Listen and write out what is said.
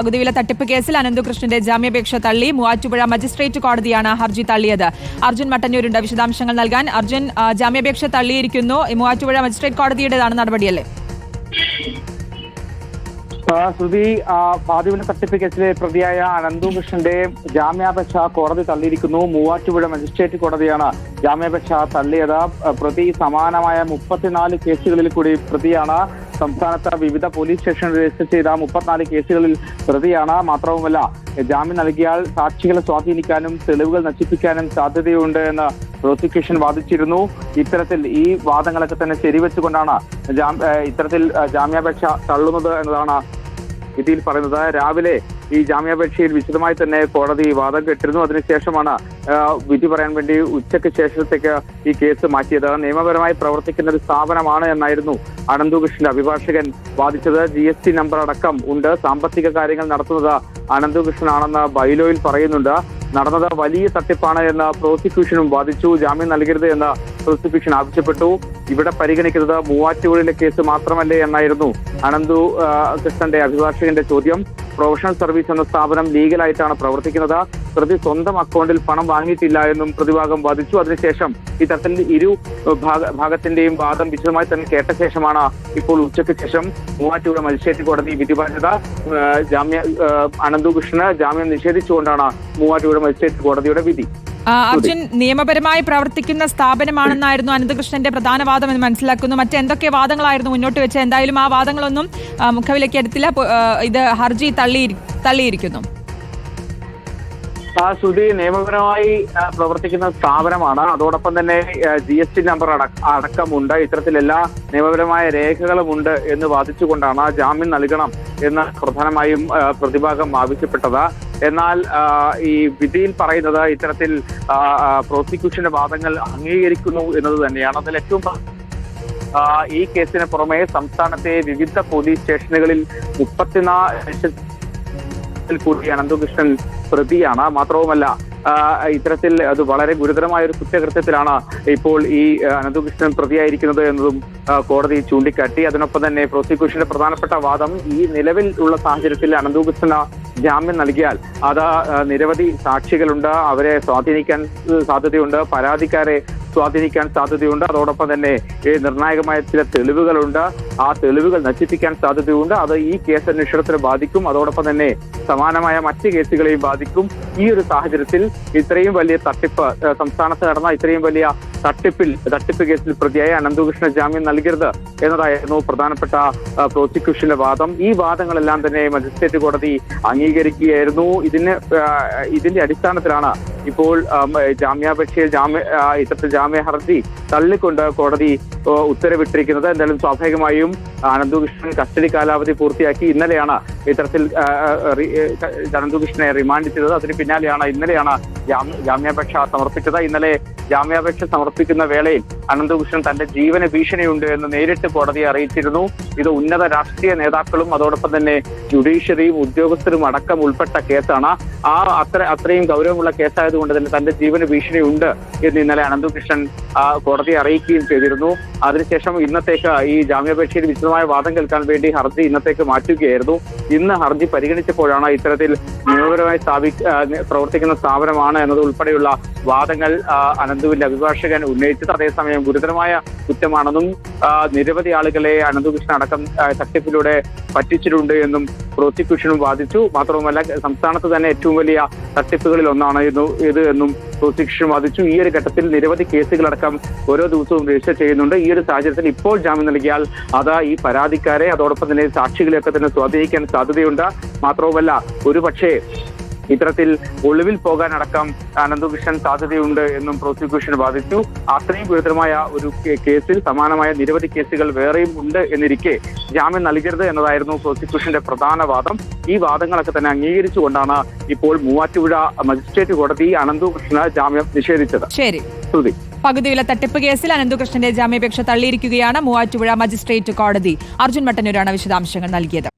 പകുതിവില തട്ടിപ്പ് കേസിൽ അനന്തകൃഷ്ണന്റെ ജാമ്യാപേക്ഷ തള്ളി മൂവാറ്റുപുഴ മജിസ്ട്രേറ്റ് കോടതിയാണ് ഹർജി തള്ളിയത്. അർജുൻ മട്ടന്നൂരുണ്ട് വിശദാംശങ്ങൾ നൽകാൻ. അർജുൻ, ജാമ്യാപേക്ഷ തള്ളിയിരിക്കുന്നു. മൂവാറ്റുപുഴ മജിസ്ട്രേറ്റ് കോടതിയുടേതാണ് നടപടിയല്ലേ? ശ്രുതി, പാതിവില തട്ടിപ്പ് കേസിലെ പ്രതിയായ അനന്തകൃഷ്ണന്റെ ജാമ്യാപേക്ഷ കോടതി തള്ളിയിരിക്കുന്നു. മൂവാറ്റുപുഴ മജിസ്ട്രേറ്റ് കോടതിയാണ് ജാമ്യാപേക്ഷ തള്ളിയത്. പ്രതി സമാനമായ 34 കേസുകളിൽ കൂടി പ്രതിയാണ്. സംസ്ഥാനത്ത് വിവിധ പോലീസ് സ്റ്റേഷനിൽ രജിസ്റ്റർ ചെയ്ത 34 കേസുകളിൽ പ്രതിയാണ്. മാത്രവുമല്ല, ജാമ്യം നൽകിയാൽ സാക്ഷികളെ സ്വാധീനിക്കാനും തെളിവുകൾ നശിപ്പിക്കാനും സാധ്യതയുണ്ട് എന്ന് പ്രോസിക്യൂഷൻ വാദിച്ചിരുന്നു. ഇത്തരത്തിൽ ഈ വാദങ്ങളൊക്കെ തന്നെ ശരിവെച്ചുകൊണ്ടാണ് ഇത്തരത്തിൽ ജാമ്യാപേക്ഷ തള്ളുന്നത് എന്നതാണ് വിധിയിൽ പറയുന്നത്. രാവിലെ ഈ ജാമ്യാപേക്ഷയിൽ വിശദമായി തന്നെ കോടതി വാദം കേട്ടിരുന്നു. അതിനുശേഷമാണ് വിധി പറയാൻ വേണ്ടി ഉച്ചയ്ക്ക് ശേഷത്തേക്ക് ഈ കേസ് മാറ്റിയത്. നിയമപരമായി പ്രവർത്തിക്കുന്ന ഒരു സ്ഥാപനമാണ് എന്നായിരുന്നു അനന്തകൃഷ്ണന്റെ അഭിഭാഷകൻ വാദിച്ചത്. GST നമ്പർ അടക്കം ഉണ്ട്. സാമ്പത്തിക കാര്യങ്ങൾ നടത്തുന്നത് അനന്തകൃഷ്ണനാണെന്ന് ബൈലോയിൽ പറയുന്നുണ്ട്. നടന്നത് വലിയ തട്ടിപ്പാണ് എന്ന് പ്രോസിക്യൂഷനും വാദിച്ചു. ജാമ്യം നൽകരുത് എന്ന് പ്രോസിക്യൂഷൻ ആവശ്യപ്പെട്ടു. ഇവിടെ പരിഗണിക്കുന്നത് മൂവാറ്റുപുഴയിലെ കേസ് മാത്രമല്ലേ എന്നായിരുന്നു അനന്തകൃഷ്ണന്റെ അഭിഭാഷകന്റെ ചോദ്യം. പ്രൊഫഷണൽ സർവീസ് എന്ന സ്ഥാപനം ലീഗലായിട്ടാണ് പ്രവർത്തിക്കുന്നത്. പ്രതി സ്വന്തം അക്കൗണ്ടിൽ പണം വാങ്ങിയിട്ടില്ല എന്നും പ്രതിഭാഗം വാദിച്ചു. അതിനുശേഷം ഇത്തരത്തിൽ ഇരു ഭാഗത്തിന്റെയും വാദം വിശദമായി തന്നെ കേട്ട ശേഷമാണ് ഇപ്പോൾ ഉച്ചയ്ക്ക് ശേഷം മൂവാറ്റുപുഴ മജിസ്ട്രേറ്റ് കോടതി വിധി പറഞ്ഞത്. അനന്തകൃഷ്ണന് ജാമ്യം നിഷേധിച്ചുകൊണ്ടാണ് മൂവാറ്റുപുഴ മജിസ്ട്രേറ്റ് കോടതിയുടെ വിധി. അർജുൻ, നിയമപരമായി പ്രവർത്തിക്കുന്ന സ്ഥാപനമാണെന്നായിരുന്നു അനന്തകൃഷ്ണന്റെ പ്രധാന വാദം എന്ന് മനസ്സിലാക്കുന്നു. മറ്റെന്തൊക്കെ വാദങ്ങളായിരുന്നു മുന്നോട്ട് വെച്ചത്? എന്തായാലും ആ വാദങ്ങളൊന്നും മുഖവിലേക്ക് എടുത്തില്ല. ഇത് ഹർജി തള്ളിയിരിക്കുന്നു. ശ്രുതി, നിയമപരമായി പ്രവർത്തിക്കുന്ന സ്ഥാപനമാണ്. അതോടൊപ്പം തന്നെ GST നമ്പർ അടക്കമുണ്ട്. ഇത്തരത്തിൽ എല്ലാ നിയമപരമായ രേഖകളുമുണ്ട് എന്ന് വാദിച്ചുകൊണ്ടാണ് ജാമ്യം നൽകണം എന്ന് പ്രധാനമായും പ്രതിഭാഗം ആവശ്യപ്പെട്ടത്. എന്നാൽ ഈ വിധിയിൽ പറയുന്നത് ഇത്തരത്തിൽ പ്രോസിക്യൂഷന്റെ വാദങ്ങൾ അംഗീകരിക്കുന്നു എന്നത് തന്നെയാണ്. അതിൽ ഏറ്റവും ഈ കേസിന് പുറമെ സംസ്ഥാനത്തെ വിവിധ പോലീസ് സ്റ്റേഷനുകളിൽ 34 കൂടി അനന്തകൃഷ്ണൻ പ്രതിയാണ്. മാത്രവുമല്ല, ഇത്തരത്തിൽ അത് വളരെ ഗുരുതരമായ ഒരു കുറ്റകൃത്യത്തിലാണ് ഇപ്പോൾ ഈ അനന്തകൃഷ്ണൻ പ്രതിയായിരിക്കുന്നത് എന്നതും കോടതി ചൂണ്ടിക്കാട്ടി. അതിനൊപ്പം തന്നെ പ്രോസിക്യൂഷന്റെ പ്രധാനപ്പെട്ട വാദം ഈ നിലവിൽ ഉള്ള സാഹചര്യത്തിൽ അനന്തകൃഷ്ണന് ജാമ്യം നൽകിയാൽ അത് നിരവധി സാക്ഷികളുണ്ട്, അവരെ സ്വാധീനിക്കാൻ സാധ്യതയുണ്ട്, പരാതിക്കാരെ സ്വാധീനിക്കാൻ സാധ്യതയുണ്ട്. അതോടൊപ്പം തന്നെ നിർണായകമായ ചില തെളിവുകളുണ്ട്, ആ തെളിവുകൾ നശിപ്പിക്കാൻ സാധ്യതയുണ്ട്. അത് ഈ കേസ് അന്വേഷണത്തിന് ബാധിക്കും. അതോടൊപ്പം തന്നെ സമാനമായ മറ്റ് കേസുകളെയും ബാധിക്കും. ഈ ഒരു സാഹചര്യത്തിൽ ഇത്രയും വലിയ തട്ടിപ്പ് സംസ്ഥാനത്ത് നടന്ന ഇത്രയും വലിയ തട്ടിപ്പ് കേസിൽ പ്രതിയായ അനന്തകൃഷ്ണ ജാമ്യം നൽകരുത് എന്നതായിരുന്നു പ്രധാനപ്പെട്ട പ്രോസിക്യൂഷന്റെ വാദം. ഈ വാദങ്ങളെല്ലാം തന്നെ മജിസ്ട്രേറ്റ് കോടതി അംഗീകരിക്കുകയായിരുന്നു. ഇതിന്റെ അടിസ്ഥാനത്തിലാണ് ഇപ്പോൾ ജാമ്യാപേക്ഷയിൽ ഇത്തരത്തിൽ ജാമ്യ ഹർജി തള്ളിക്കൊണ്ട് കോടതി ഉത്തരവിട്ടിരിക്കുന്നത്. എന്തായാലും സ്വാഭാവികമായും അനന്തകൃഷ്ണൻ കസ്റ്റഡി കാലാവധി പൂർത്തിയാക്കി. ഇന്നലെയാണ് ഇത്തരത്തിൽ അനന്തകൃഷ്ണനെ റിമാൻഡ് ചെയ്തത്. അതിന് പിന്നാലെയാണ് ഇന്നലെയാണ് ജാമ്യാപേക്ഷ സമർപ്പിച്ചത്. ഇന്നലെ ജാമ്യാപേക്ഷ സമർപ്പിക്കുന്ന വേളയിൽ അനന്തകൃഷ്ണൻ തന്റെ ജീവന് ഭീഷണിയുണ്ട് എന്ന് നേരിട്ട് കോടതിയെ അറിയിച്ചിരുന്നു. ഇത് ഉന്നത രാഷ്ട്രീയ നേതാക്കളും അതോടൊപ്പം തന്നെ ജുഡീഷ്യറിയും ഉദ്യോഗസ്ഥരും അടക്കം ഉൾപ്പെട്ട കേസാണ്. അത്രയും ഗൗരവമുള്ള കേസായതുകൊണ്ട് തന്നെ തന്റെ ജീവന് ഭീഷണിയുണ്ട് എന്ന് ഇന്നലെ അനന്തകൃഷ്ണൻ കോടതിയെ അറിയിക്കുകയും ചെയ്തിരുന്നു. അതിനുശേഷം ഇന്നത്തേക്ക് ഈ ജാമ്യാപേക്ഷയിൽ വിശദമായ വാദം കേൾക്കാൻ വേണ്ടി ഹർജി ഇന്നത്തേക്ക് മാറ്റുകയായിരുന്നു. ഇന്ന് ഹർജി പരിഗണിച്ചപ്പോഴാണ് ഇത്തരത്തിൽ നിയമപരമായി പ്രവർത്തിക്കുന്ന സ്ഥാപനമാണ് എന്നത് ഉൾപ്പെടെയുള്ള വാദങ്ങൾ അനന്തുവിന്റെ അഭിഭാഷകൻ ഉന്നയിച്ചത്. അതേസമയം ഗുരുതരമായ കുറ്റമാണെന്നും നിരവധി ആളുകളെ അനന്തകൃഷ്ണൻ അടക്കം തട്ടിപ്പിലൂടെ പറ്റിച്ചിട്ടുണ്ട് എന്നും പ്രോസിക്യൂഷനും വാദിച്ചു. മാത്രവുമല്ല, സംസ്ഥാനത്ത് തന്നെ ഏറ്റവും വലിയ തട്ടിപ്പുകളിൽ ഒന്നാണ് ഇത് എന്നും പ്രോസിക്യൂഷൻ വാദിച്ചു. ഈ ഒരു ഘട്ടത്തിൽ നിരവധി കേസുകളടക്കം ഓരോ ദിവസവും രജിസ്റ്റർ ചെയ്യുന്നുണ്ട്. ഈ ഒരു സാഹചര്യത്തിൽ ഇപ്പോൾ ജാമ്യം നൽകിയാൽ അത് ഈ പരാതിക്കാരെ അതോടൊപ്പം തന്നെ സാക്ഷികളെയൊക്കെ തന്നെ സ്വാധീനിക്കാൻ സാധ്യതയുണ്ട്. മാത്രവുമല്ല, ഒരുപക്ഷെ ഇത്തരത്തിൽ ഒളിവിൽ പോകാനടക്കം അനന്തകൃഷ്ണൻ സാധ്യതയുണ്ട് എന്നും പ്രോസിക്യൂഷൻ വാദിച്ചു. അത്രയും ഗുരുതരമായ ഒരു കേസിൽ സമാനമായ നിരവധി കേസുകൾ വേറെയും ഉണ്ട് എന്നിരിക്കെ ജാമ്യം നൽകരുത് എന്നതായിരുന്നു പ്രോസിക്യൂഷന്റെ പ്രധാന വാദം. ഈ വാദങ്ങളൊക്കെ തന്നെ അംഗീകരിച്ചുകൊണ്ടാണ് ഇപ്പോൾ മൂവാറ്റുപുഴ മജിസ്ട്രേറ്റ് കോടതി അനന്തകൃഷ്ണന് ജാമ്യം നിഷേധിച്ചത്. ശരി, പകുതിവില തട്ടിപ്പ് കേസിൽ അനന്തകൃഷ്ണന്റെ ജാമ്യാപേക്ഷ തള്ളിയിരിക്കുകയാണ് മൂവാറ്റുപുഴ മജിസ്ട്രേറ്റ് കോടതി. അർജുൻ മട്ടന്നൂരാണ് വിശദാംശങ്ങൾ നൽകിയത്.